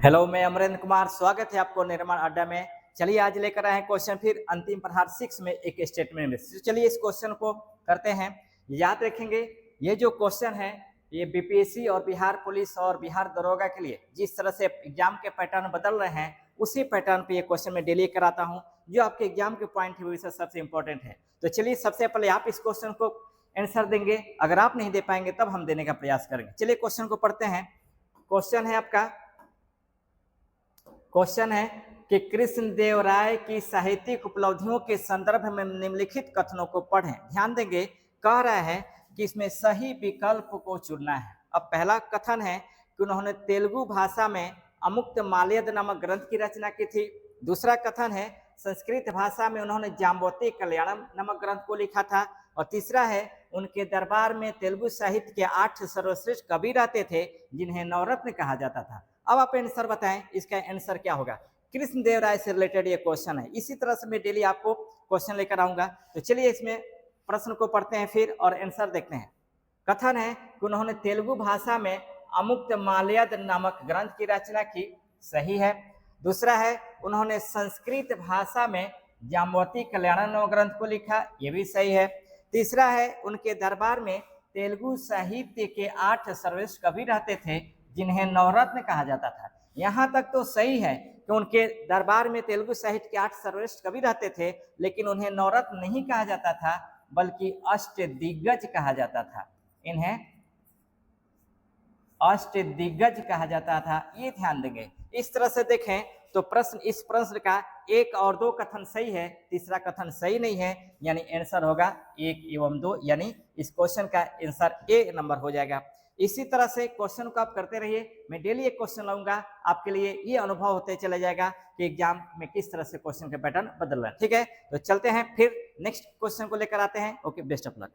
Hello, मैं अमरेंद्र कुमार। स्वागत है आपको निर्माण अड्डा में। चलिए आज लेकर आए हैं क्वेश्चन फिर अंतिम प्रहार 6 में एक स्टेटमेंट में। तो चलिए इस क्वेश्चन को करते हैं। याद रखेंगे ये जो क्वेश्चन है ये बीपीएससी और बिहार पुलिस और बिहार दरोगा के लिए जिस तरह से एग्जाम के पैटर्न बदल रहे हैं उसी पैटर्न पे ये क्वेश्चन मैं डेली कराता हूँ। जो आपके एग्जाम के पॉइंट है वो सबसे इंपॉर्टेंट है। तो चलिए सबसे पहले आप इस क्वेश्चन को आंसर देंगे। अगर आप नहीं दे पाएंगे तब हम देने का प्रयास करेंगे। चलिए क्वेश्चन को पढ़ते हैं। क्वेश्चन है आपका, क्वेश्चन है कि कृष्णदेव राय की साहित्यिक उपलब्धियों के संदर्भ में निम्नलिखित कथनों को पढ़ें। ध्यान देंगे, कह रहा है कि इसमें सही विकल्प को चुनना है। अब पहला कथन है कि उन्होंने तेलुगु भाषा में अमुक्त माल्यद नामक ग्रंथ की रचना की थी। दूसरा कथन है संस्कृत भाषा में उन्होंने जाम्बवती कल्याणम नामक ग्रंथ को लिखा था। और तीसरा है उनके दरबार में तेलुगु साहित्य के 8 सर्वश्रेष्ठ कवि रहते थे जिन्हें नवरत्न कहा जाता था। अब आप आंसर बताएं, इसका आंसर क्या होगा। कृष्णदेव राय से रिलेटेड ये क्वेश्चन है। इसी तरह से मैं डेली आपको क्वेश्चन लेकर आऊंगा। तो चलिए इसमें प्रश्न को पढ़ते हैं फिर और आंसर देखते हैं। कथन है कि उन्होंने तेलुगु भाषा में अमुक्त माल्यद नामक ग्रंथ की रचना की, सही है। दूसरा है उन्होंने संस्कृत भाषा में जाम्बवती कल्याणम नामक ग्रंथ को लिखा, ये भी सही है। तीसरा है उनके दरबार में तेलुगु साहित्य के 8 सर्वश्रेष्ठ कवि रहते थे जिन्हें नवरत्न कहा जाता था। यहाँ तक तो सही है कि उनके दरबार में तेलुगु साहित्य के 8 सर्वश्रेष्ठ कवि रहते थे, लेकिन उन्हें नवरत्न नहीं कहा जाता था बल्कि अष्टदिग्गज कहा जाता था। इन्हें अष्टदिग्गज कहा जाता था, ये ध्यान देंगे। इस तरह से देखें तो इस प्रश्न का 1 और 2 कथन सही है, तीसरा कथन सही नहीं है, यानी आंसर होगा 1 एवं 2, यानी इस क्वेश्चन का आंसर ए नंबर हो जाएगा। इसी तरह से क्वेश्चन को आप करते रहिए। मैं डेली एक क्वेश्चन लाऊंगा, आपके लिए ये अनुभव होते चला जाएगा कि एग्जाम में किस तरह से क्वेश्चन के पैटर्न बदल रहा है। ठीक है, तो चलते हैं फिर नेक्स्ट क्वेश्चन को लेकर आते हैं। Okay, best of luck.